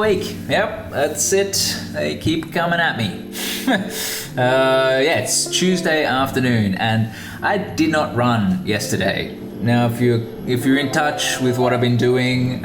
week. Yep, that's it. They keep coming at me. Yeah, it's Tuesday afternoon and I did not run yesterday. Now, if you're in touch with what I've been doing,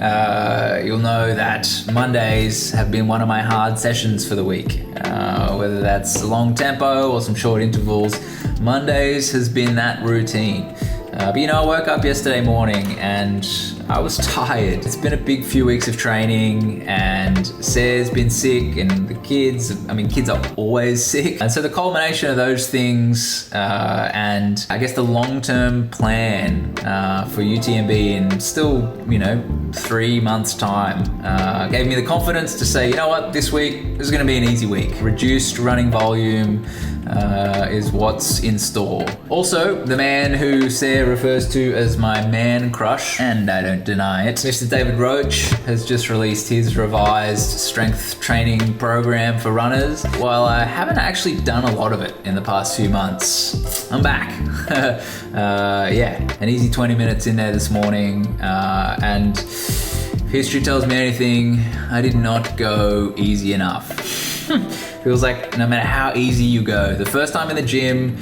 you'll know that Mondays have been one of my hard sessions for the week. Whether that's long tempo or some short intervals, Mondays has been that routine. But I woke up yesterday morning and I was tired. It's been a big few weeks of training and Sarah's been sick and the kids are always sick. And so the culmination of those things and I guess the long-term plan for UTMB in still, 3 months time gave me the confidence to say, you know what, this week is going to be an easy week. Reduced running volume is what's in store. Also, the man who Sarah refers to as my man crush, and I don't deny it, Mr. David Roach has just released his revised strength training program for runners. While I haven't actually done a lot of it in the past few months, I'm back. An easy 20 minutes in there this morning, and if history tells me anything, I did not go easy enough. Feels like no matter how easy you go, the first time in the gym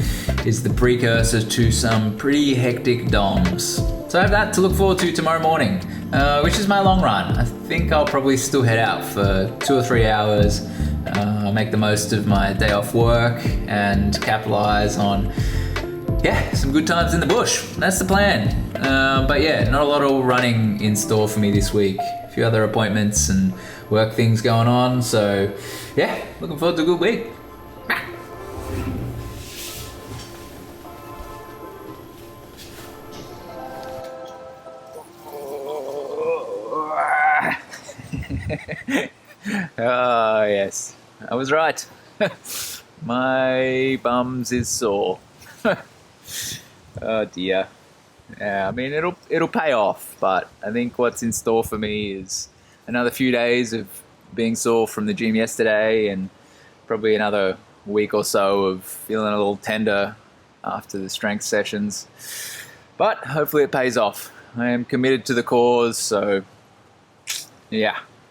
is the precursor to some pretty hectic DOMs. So I have that to look forward to tomorrow morning, which is my long run. I think I'll probably still head out for 2 or 3 hours, make the most of my day off work and capitalize on some good times in the bush. That's the plan. But not a lot of running in store for me this week. A few other appointments and work things going on. So looking forward to a good week. Oh yes, I was right. My bums is sore. Oh dear. Yeah, it'll pay off, but I think what's in store for me is another few days of being sore from the gym yesterday and probably another week or so of feeling a little tender after the strength sessions. But hopefully it pays off. I am committed to the cause, so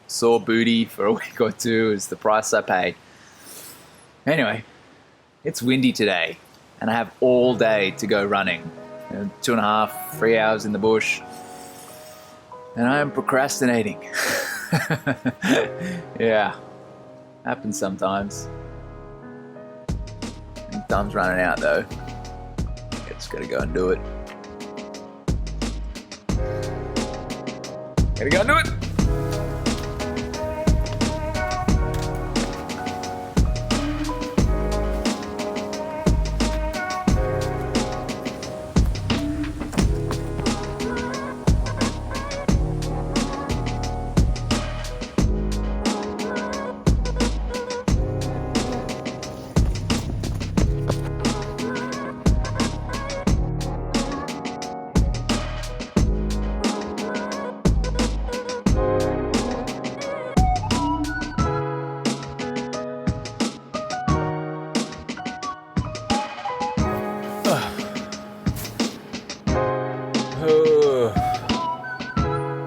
sore booty for a week or two is the price I pay. Anyway, it's windy today and I have all day to go running. 2.5, 3 hours in the bush, and I am procrastinating. Happens sometimes. Time's running out though. Just gotta go and do it. Gotta go and do it.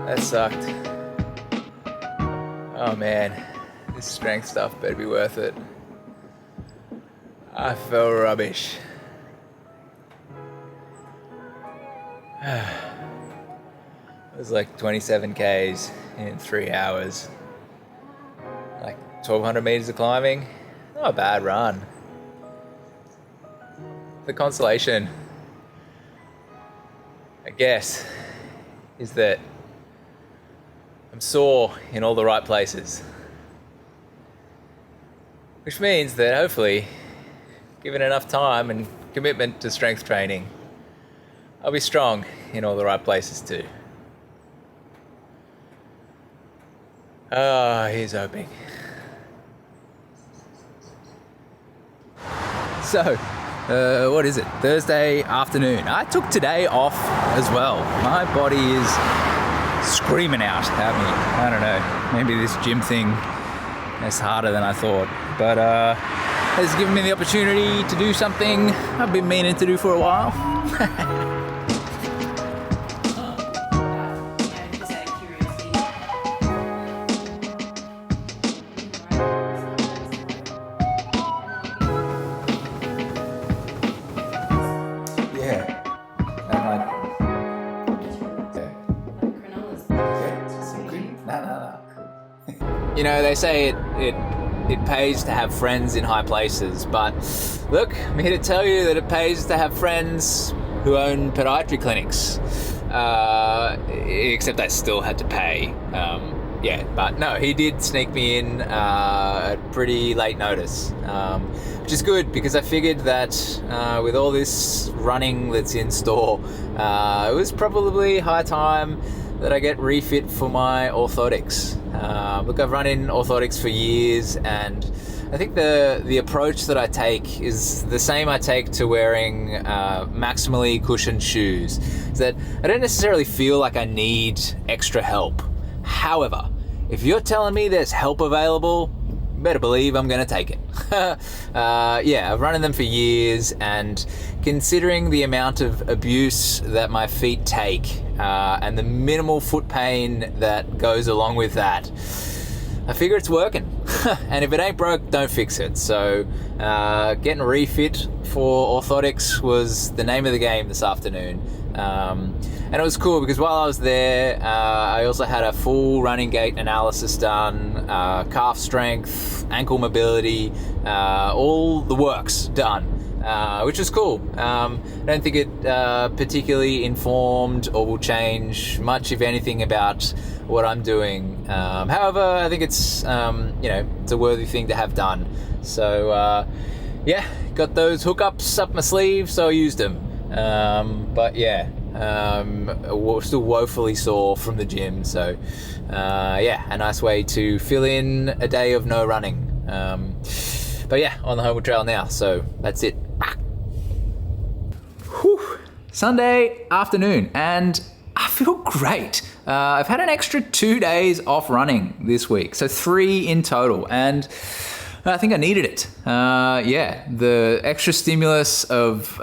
That sucked. Oh man, this strength stuff better be worth it. I felt rubbish. It was like 27 Ks in 3 hours. Like 1,200 meters of climbing. Not a bad run. The consolation, I guess, is that I'm sore in all the right places. Which means that hopefully, given enough time and commitment to strength training, I'll be strong in all the right places too. Here's hoping. So, what is it? Thursday afternoon. I took today off as well. My body is screaming out at me. I don't know. Maybe this gym thing is harder than I thought. But has given me the opportunity to do something I've been meaning to do for a while. You know, they say it pays to have friends in high places, but look, I'm here to tell you that it pays to have friends who own podiatry clinics. Except I still had to pay. But no, he did sneak me in at pretty late notice, which is good because I figured that with all this running that's in store, it was probably high time that I get refit for my orthotics. Look, I've run in orthotics for years, and I think the approach that I take is the same I take to wearing maximally cushioned shoes. Is that I don't necessarily feel like I need extra help. However, if you're telling me there's help available, better believe I'm going to take it. I've run in them for years, and considering the amount of abuse that my feet take and the minimal foot pain that goes along with that, I figure it's working. And if it ain't broke, don't fix it. So getting refit for orthotics was the name of the game this afternoon. And it was cool because while I was there, I also had a full running gait analysis done, calf strength, ankle mobility, all the works done, which was cool. I don't think it particularly informed or will change much, if anything, about what I'm doing. However, I think it's it's a worthy thing to have done. So got those hookups up my sleeve, so I used them. Still woefully sore from the gym, so a nice way to fill in a day of no running. On the homeward trail now, so that's it. Sunday afternoon, and I feel great. I've had an extra 2 days off running this week, so 3 in total, and I think I needed it. The extra stimulus of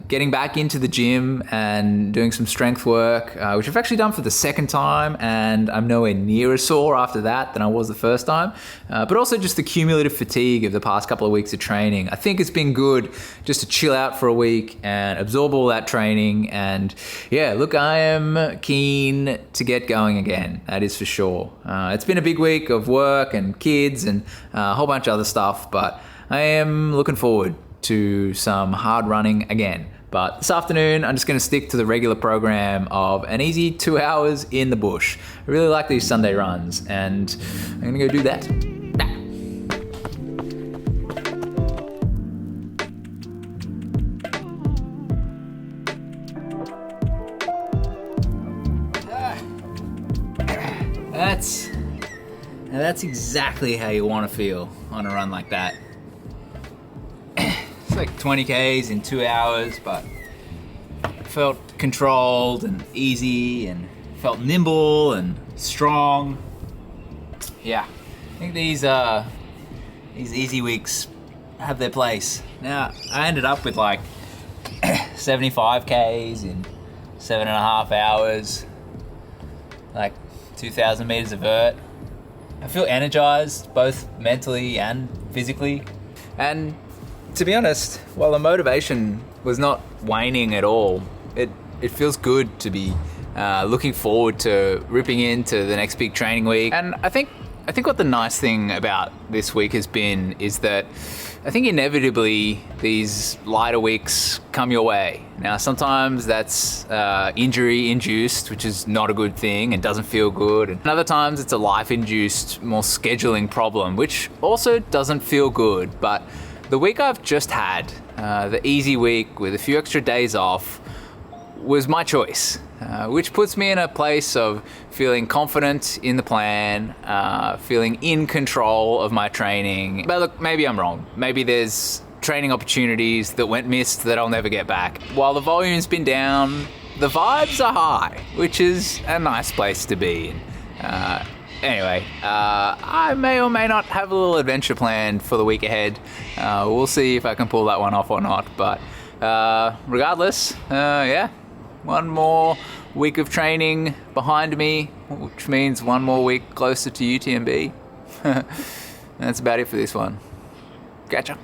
getting back into the gym and doing some strength work, which I've actually done for the second time, and I'm nowhere near as sore after that than I was the first time. But also just the cumulative fatigue of the past couple of weeks of training. I think it's been good just to chill out for a week and absorb all that training. And I am keen to get going again. That is for sure. It's been a big week of work and kids and a whole bunch of other stuff, but I am looking forward to some hard running again. But this afternoon, I'm just going to stick to the regular program of an easy 2 hours in the bush. I really like these Sunday runs, and I'm going to go do that. That's exactly how you want to feel on a run like that. It's like 20 Ks in 2 hours, but felt controlled and easy and felt nimble and strong. Yeah, I think these easy weeks have their place. Now, I ended up with like 75 Ks in 7.5 hours, like 2,000 meters of vert. I feel energized both mentally and physically. And to be honest, while the motivation was not waning at all, it feels good to be looking forward to ripping into the next big training week. And I think what the nice thing about this week has been is that I think inevitably these lighter weeks come your way. Now, sometimes that's injury induced, which is not a good thing and doesn't feel good. And other times it's a life induced, more scheduling problem, which also doesn't feel good. But the week I've just had, the easy week with a few extra days off, was my choice, which puts me in a place of feeling confident in the plan, feeling in control of my training. But look, maybe I'm wrong. Maybe there's training opportunities that went missed that I'll never get back. While the volume's been down, the vibes are high, which is a nice place to be in. I may or may not have a little adventure planned for the week ahead. We'll see if I can pull that one off or not. But regardless, one more week of training behind me, which means one more week closer to UTMB. That's about it for this one. Catch ya.